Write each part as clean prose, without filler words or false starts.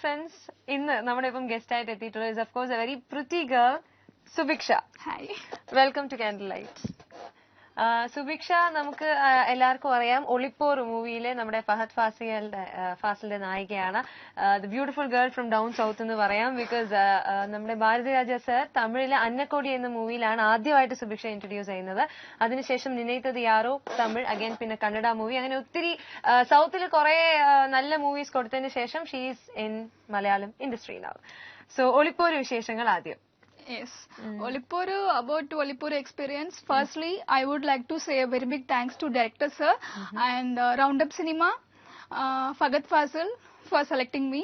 friends, ഇന്ന് നമ്മുടെ ഇപ്പം ഗസ്റ്റ് ആയിട്ട് എത്തിയിട്ടുള്ളത് is of course a very pretty girl, Subiksha. Hi. Welcome to Candlelight. Subhiksha നമുക്ക് എല്ലാവർക്കും അറിയാം ഒളിപ്പോർ മൂവിയിലെ നമ്മുടെ ഫഹദ് ഫാസിലിന്റെ നായികയാണ്. The beautiful girl from down south എന്ന് പറയാം. ബിക്കോസ് നമ്മുടെ ഭാരതിരാജ സർ തമിഴിലെ അന്നക്കോടി എന്ന മൂവിയിലാണ് ആദ്യമായിട്ട് സുഭിക്ഷ ഇൻട്രൊഡ്യൂസ് ചെയ്യുന്നത്. അതിനുശേഷം നിനൈത്തത് യാരോ തമിഴ്, അഗൈൻ പിന്നെ കന്നഡ മൂവി, അങ്ങനെ ഒത്തിരി സൗത്തിൽ കുറെ നല്ല മൂവീസ് കൊടുത്തതിന് ശേഷം she's in Malayalam industry now. So Olipporu വിശേഷങ്ങൾ ആദ്യം. Yes. About Olipuru experience. Firstly, I would like to say a very big thanks to director sir and Roundup Cinema, Fagad Fazil for selecting me.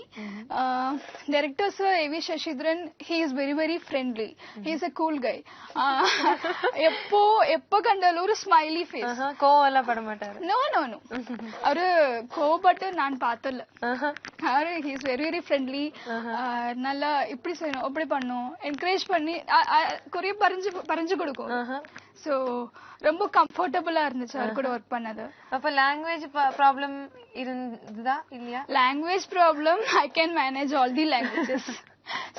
Director sir A.V. Shashidran, he is very very friendly. He is a cool guy. eppo kandalu oru smiley face. കോവല്ല പടമാട്ടാറ്. No. Aru കോവപ്പെട്ട് நான் பார்த்தல. He is very very friendly. நல்லா இப்படி செய்யணும் அப்படி பண்ணணும் encourage பண்ணி குறைய பறிஞ்சு கொடுக்கும். So ரொம்ப கம்ஃபர்டபுளா இருந்துச்சு அவர் கூட ஒர்க் பண்ணது. அப்ப லாங்குவேஜ் ப்ராப்ளம் இருந்ததா இல்லையா? Language problem, I can manage all the languages.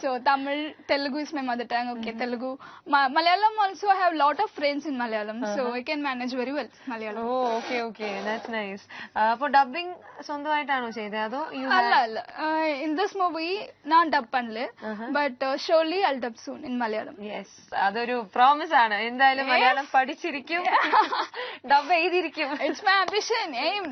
So Tamil, Telugu is my mother tongue. Okay, Telugu. Malayalam also I have lot of friends in Malayalam, so I can manage very well Malayalam. Oh, okay, that's nice. For dubbing സ്വന്തമായിട്ടാണോ ചെയ്തത് അതോ അല്ല in this movie ഞാൻ dub പണില്ല, but surely I'll dub soon in Malayalam. Yes, അതൊരു promise ആണ്. എന്തായാലും Malayalam പഠിച്ചിരിക്കും, dub ചെയ്തിരിക്കും. It's my ambition, aim.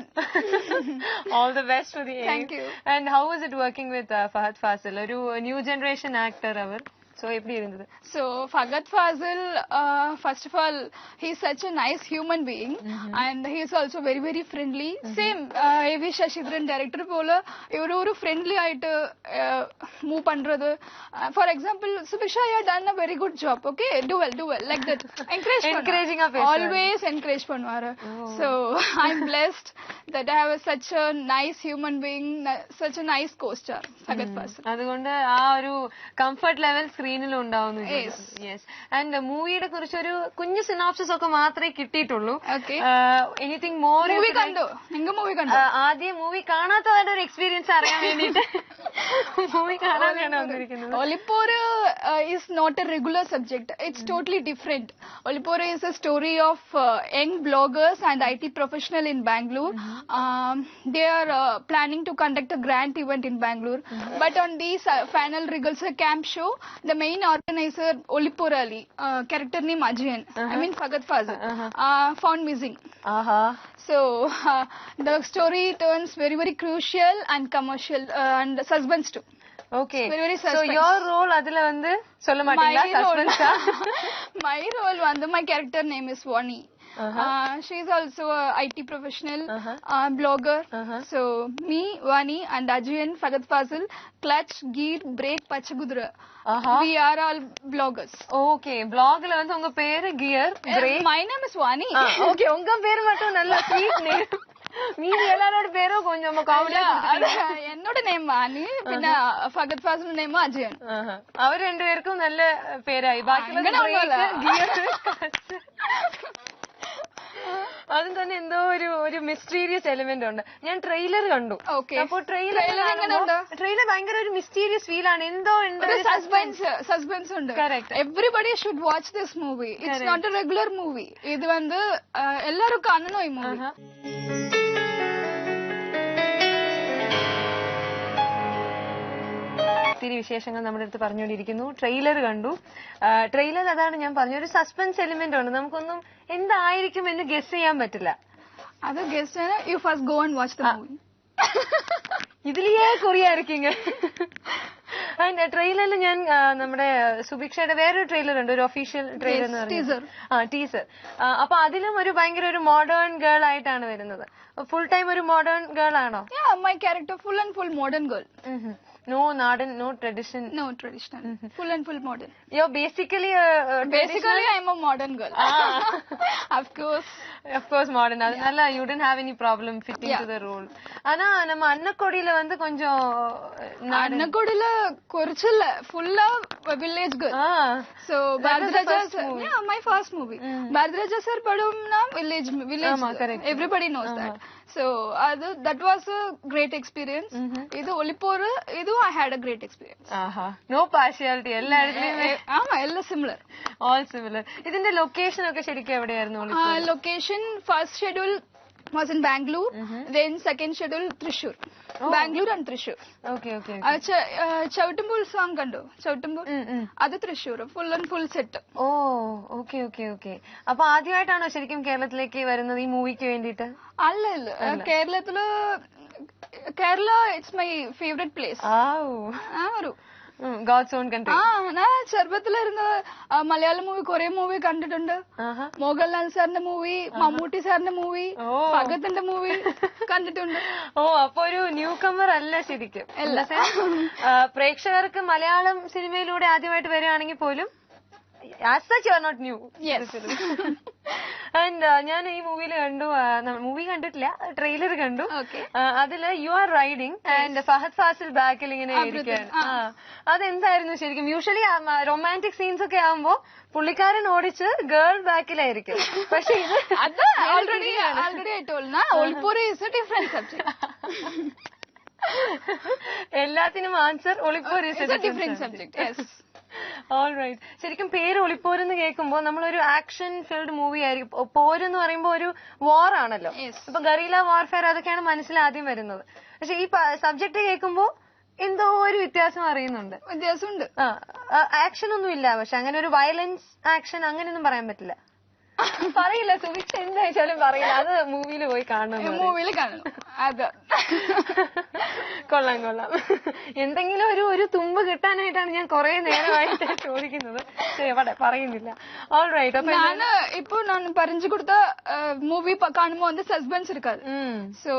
All the best for the aim. Thank you. And how was it working with Fahad Fazil? ഒരു new generation actor അവർ. So எப்படி இருந்தது? So Fagad Fazil, first of all, he is such a nice human being, and he is also very very friendly. Same A.V. Shashidran director போல இவரு ஒரு friendly ஆயிட்டு move பண்றது. For example, Subiksha, you have done a very good job. Okay, do well like that. Encouraging up. Always encourage பண்ணுவாரு. So I'm blessed that I have such a nice human being, such a nice co-star, Fagad Fazil. അതുകൊണ്ട് ആ ഒരു comfort level സ്ക്രീനിലും ഉണ്ടാവുന്നു. Yes. And മൂവിയുടെ കുറിച്ച് ഒരു കുഞ്ഞു synopsis ഒക്കെ മാത്രമേ കിട്ടിയിട്ടുള്ളൂ. Anything more? മൂവി കണ്ടു. ആദ്യം മൂവി കാണാത്തവരുടെ ഒരു എക്സ്പീരിയൻസ് അറിയാൻ വേണ്ടിട്ട് മൂവി കാണാനാണ് വന്നിരിക്കുന്നത്. Olipur is not a regular subject. It's totally different. Olipur is a story of young bloggers and IT professional in Bangalore. They are planning to conduct a grand event in Bangalore, but on this final rehearsal camp show, the main organizer Olipur Ali, character name Ajian, I mean Fagad Fazil, found missing. So the story turns very very crucial and commercial and suspense too. Okay, so your role adula vandu solla maattingala? Suspense. My role vandu, my character name is Vani. She is also a IT professional, blogger. So me, Vani and Ajian Fagad Fazil, clutch, gear, brake, pachagudra. We are all bloggers. Okay, blog la vandu unga peru gear, brake. My name is Vani. Okay, unga peru mattum nalla sweet name. மீதி எல்லாரோட பேரும் கொஞ்சம் காமெடியா. என்னோட name Vani, பின்ன Fahadh Fazil name Ajayan. അവർ രണ്ടുപേർക്കും നല്ല പേരായി. അതും തന്നെ എന്തോ ഒരു മിസ്റ്റീരിയസ് എലിമെന്റ് ഉണ്ട്. ഞാൻ ട്രെയിലർ കണ്ടു. അപ്പൊ ട്രെയിലർ ഭയങ്കര ഒരു മിസ്റ്റീരിയസ് ഫീൽ ആണ്. എന്തോ സസ്പെൻസ് ഉണ്ട്. Everybody should watch this movie. It's not a regular movie. ഇത് വന്ന് എല്ലാരും കാണണം ഈ മൂവി. ഒത്തിരി വിശേഷങ്ങൾ നമ്മുടെ അടുത്ത് പറഞ്ഞുകൊണ്ടിരിക്കുന്നു. ട്രെയിലർ കണ്ടു. ട്രെയിലർ അതാണ് ഞാൻ പറഞ്ഞ ഒരു സസ്പെൻസ് എലിമെന്റ് ഉണ്ട്. നമുക്കൊന്നും എന്തായിരിക്കും എന്ന് ഗസ് ചെയ്യാൻ പറ്റില്ല. അത് ഗസ് ചെയ്യാൻ you first go and watch the movie. ഇതിലേ കൊറിയ ഇരിക്കീങ്ക. ട്രെയിലറിൽ ഞാൻ നമ്മുടെ സുഭിക്ഷയുടെ വേറൊരു ട്രെയിലർ ഉണ്ട്, ഒരു ഒഫീഷ്യൽ ട്രെയിലർ എന്ന് പറയുന്നത്. ടീസർ. അപ്പൊ അതിലും ഒരു ഭയങ്കര ഒരു മോഡേൺ ഗേൾ ആയിട്ടാണ് വരുന്നത്. ഫുൾ ടൈം ഒരു മോഡേൺ ഗേൾ ആണോ? My character full and full modern girl. No Nadan, no tradition. No traditional. Full and full modern. You're basically I'm a modern girl. Of course modern. Nalla, you didn't have any problem fitting to the role. Ana nama Annakodila vandu konjam Annakodila korchilla full village girl. So Bhadraja sir, my first movie. Bhadraja sir padum na village. Correct. Everybody knows that. So that was a great experience. Idu Olipur, I had a great experience. No partiality. Ella similar. All similar. Idinte location okke sherikum evideyarunnu Olipur? Location first schedule was in Bangalore, then second schedule Thrissur. Bangalore and Thrissur. Okay. Chautumbul song kandu. Chautumbul. Adu Thrissur. Full and full set. Okay. അപ്പൊ ആദ്യമായിട്ടാണോ ശരിക്കും കേരളത്തിലേക്ക് വരുന്നത് ഈ മൂവിക്ക് വേണ്ടിയിട്ട്? അല്ല Kerala it's my favourite place. God's own country. ഞാൻ ചെറുപ്പത്തിലിരുന്ന് Malayalam movie കുറെ മൂവി കണ്ടിട്ടുണ്ട്. മോഹൻലാൽ സാറിന്റെ മൂവി, മമ്മൂട്ടി സാറിന്റെ മൂവി, ഭഗത്തിന്റെ മൂവി കണ്ടിട്ടുണ്ട്. അപ്പൊ ഒരു ന്യൂ കമർ അല്ല ശരിക്കും. പ്രേക്ഷകർക്ക് മലയാളം സിനിമയിലൂടെ ആദ്യമായിട്ട് വരികയാണെങ്കിൽ പോലും as such you are not new. Yes. And ഞാൻ ഈ മൂവിയിൽ കണ്ടു, മൂവി കണ്ടിട്ടില്ല, ട്രെയിലർ കണ്ടു. അതില് you are riding and Fahadh Faasil ബാക്കിൽ ഇങ്ങനെ ഇരിക്കുകയാണ്. അതെന്തായിരുന്നു ശരിക്കും? യൂഷ്വലി റൊമാൻറ്റിക് സീൻസ് ഒക്കെ ആവുമ്പോ പുള്ളിക്കാരൻ ഓടിച്ച് ഗേൾ ബാക്കിലായിരിക്കും. പക്ഷെ ഇത് already I told na Olipur is a different subject. എല്ലാത്തിനും answer ഒളിപ്പോർ is a different subject. Yes. Alright. ശരിക്കും പേര് ഒളിപ്പോർ എന്ന് കേൾക്കുമ്പോ നമ്മളൊരു ആക്ഷൻ ഫീൽഡ് മൂവി ആയിരിക്കും. പോരെന്ന് പറയുമ്പോ ഒരു വാർ ആണല്ലോ. ഇപ്പൊ ഗറീല വാർഫെയർ അതൊക്കെയാണ് മനസ്സിൽ ആദ്യം വരുന്നത്. പക്ഷെ ഈ സബ്ജക്ട് കേൾക്കുമ്പോ എന്തോ ഒരു വ്യത്യാസമുണ്ട്. ആക്ഷൻ ഒന്നും ഇല്ല, പക്ഷെ അങ്ങനെ ഒരു വയലൻസ് ആക്ഷൻ അങ്ങനെയൊന്നും പറയാൻ പറ്റില്ല. പറയില്ല സുഭിക്ഷ എന്താ വെച്ചാലും പറയില്ല. അത് മൂവിയിൽ പോയി കാണണം. കൊള്ളാം. എന്തെങ്കിലും ഒരു തുമ്പ് കിട്ടാനായിട്ടാണ് ഞാൻ കുറെ നേരമായിട്ട് ചോദിക്കുന്നത്. പറയുന്നില്ല. All right. അപ്പൊ ഇപ്പൊ ഞാൻ പറഞ്ഞു കൊടുത്ത മൂവി കാണുമ്പോ வந்து സസ്പെൻസ് இருக்காது. So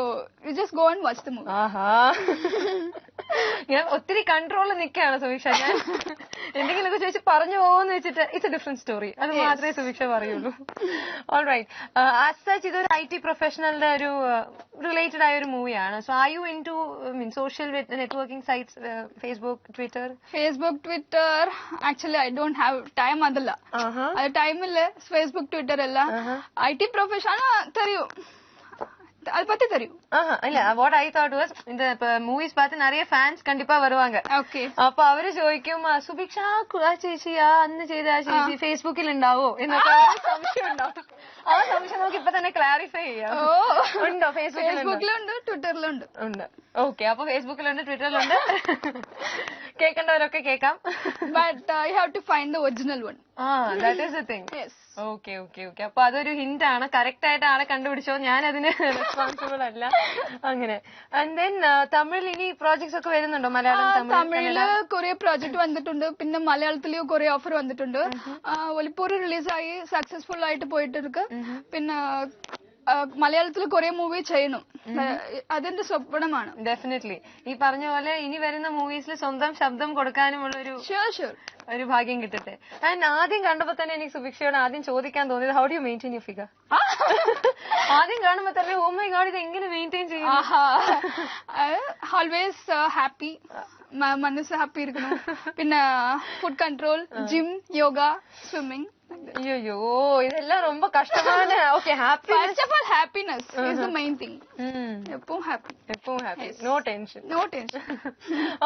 you just go and watch the movie. ഞാൻ ഒത്തിരി കൺട്രോളിൽ നിൽക്കുകയാണ് സുഭിക്ഷ. ഞാൻ എന്തെങ്കിലുമൊക്കെ ചോദിച്ച് പറഞ്ഞു പോകുമെന്ന് വെച്ചിട്ട് ഇറ്റ്സ് എ ഡിഫറെന്റ് സ്റ്റോറി. അത് മാത്രമേ സുഭിക്ഷ പറയുള്ളൂ. All right. ആസ് സച്ച് ഇതൊരു IT പ്രൊഫഷണലിന്റെ ഒരു റിലേറ്റഡ് ആയ ഒരു മൂവിയാണ്. So are you into social networking sites, Facebook, Twitter? Actually I don't have time. അതല്ല അത് ടൈമില്ല. ഫേസ്ബുക്ക്, ട്വിറ്റർ അല്ല. IT പ്രൊഫഷണൽ தெரியும். அது பத்தி தெரியும். இல்ல what I thought was இந்த மூவிஸ் பார்த்து நிறைய ஃபேன்ஸ் கண்டிப்பா வருவாங்க. அப்ப அவரு ചോദിക്കും സുഭിക്ഷ ചേച്ചിയാ അന്ന് ചെയ്ത ആ ചേച്ചി ഫേസ്ബുക്കിൽ ഉണ്ടാവോ എന്നൊക്കെ സംശയം ഉണ്ടാവും. ആ സംശയം നമുക്ക് ഇപ്പൊ തന്നെ ക്ലാരിഫൈ ചെയ്യാം. ഉണ്ടോ? ഫേസ്ബുക്കിലുണ്ട്, ട്വിറ്ററിലുണ്ട്. ഓക്കെ. അപ്പൊ ഫേസ്ബുക്കിലുണ്ട്, ട്വിറ്ററിലുണ്ട്. കേൾക്കേണ്ടവരൊക്കെ കേൾക്കാം. But I have to find the original one. That is the thing. Okay. അപ്പൊ അതൊരു ഹിന്റ് ആണ്. കറക്റ്റ് ആയിട്ട് ആളെ കണ്ടുപിടിച്ചോ, ഞാൻ അതിന് റെസ്പോൺസിബിൾ അല്ല. അങ്ങനെ. ആൻഡ് ദെൻ തമിഴിൽ ഇനി പ്രോജക്ട്സ് ഒക്കെ വരുന്നുണ്ടോ? തമിഴില് കുറെ പ്രോജക്ട് വന്നിട്ടുണ്ട്. പിന്നെ മലയാളത്തില് കുറെ ഓഫർ വന്നിട്ടുണ്ട്. ഒലിപ്പൂർ റിലീസായി സക്സസ്ഫുൾ ആയിട്ട് പോയിട്ടിരിക്ക്. പിന്നെ മലയാളത്തിൽ കുറെ മൂവി ചെയ്യണം. അതെന്റെ സ്വപ്നമാണ്. ഡെഫിനറ്റ്ലി. ഈ പറഞ്ഞ പോലെ ഇനി വരുന്ന മൂവീസിൽ സ്വന്തം ശബ്ദം കൊടുക്കാനുമുള്ള ഒരു ഭാഗ്യം കിട്ടട്ടെ. ആൻഡ് ആദ്യം കണ്ടപ്പോ തന്നെ എനിക്ക് സുഭിക്ഷയോട് ആദ്യം ചോദിക്കാൻ തോന്നിയത് how do you maintain your figure? ആദ്യം കാണുമ്പോ തന്നെ ഓ മൈ ഗോഡ് ഇത് എങ്ങനെ മെയിൻറ്റെയിൻ ചെയ്യും? ഓൾവേസ് ഹാപ്പി, മനസ്സ് ഹാപ്പി ഇരിക്കണം. പിന്നെ food control, gym, yoga, swimming. അയ്യോ ഇതെല്ലാം ரொம்ப കഷ്ടമാണ്. Okay. First of all happiness is the main thing. എപ്പോഴും ഹാപ്പി, നോ ടെൻഷൻ.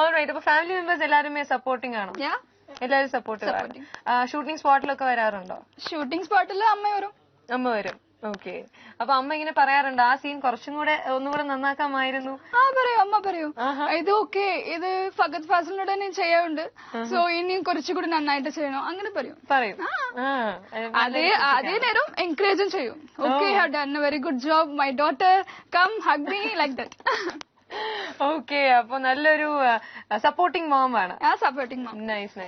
ഓൾറൈറ്റ്. അപ്പൊ ഫാമിലി മെമ്പേഴ്സ് എല്ലാരും സപ്പോർട്ടിംഗ് ആണോ? എല്ലാരും സപ്പോർട്ട്. ഷൂട്ടിംഗ് സ്പോട്ടിലൊക്കെ വരാറുണ്ടോ? ഷൂട്ടിംഗ് സ്പോട്ടിൽ അമ്മ വരും. ഓക്കെ. അപ്പൊ അമ്മ ഇങ്ങനെ പറയാറുണ്ട് ആ സീൻ കുറച്ചും കൂടെ ഒന്നുകൂടെ നന്നാക്കാമായിരുന്നു? അമ്മ പറയും ഇത് ഓക്കെ, ഇത് ഫഹദ് ഫാസിലിനോട് തന്നെ ചെയ്യാറുണ്ട്, സോ ഇനി കുറച്ചുകൂടി നന്നായിട്ട് ചെയ്യണം, അങ്ങനെ പറയും. അതേ നേരം എൻകറേജും ചെയ്യും. Okay, have done a very good job, my daughter, come hug me, like that. Okay. അപ്പൊ നല്ലൊരു സപ്പോർട്ടിംഗ് മോം ആണ്. Supporting mom. നൈസ്.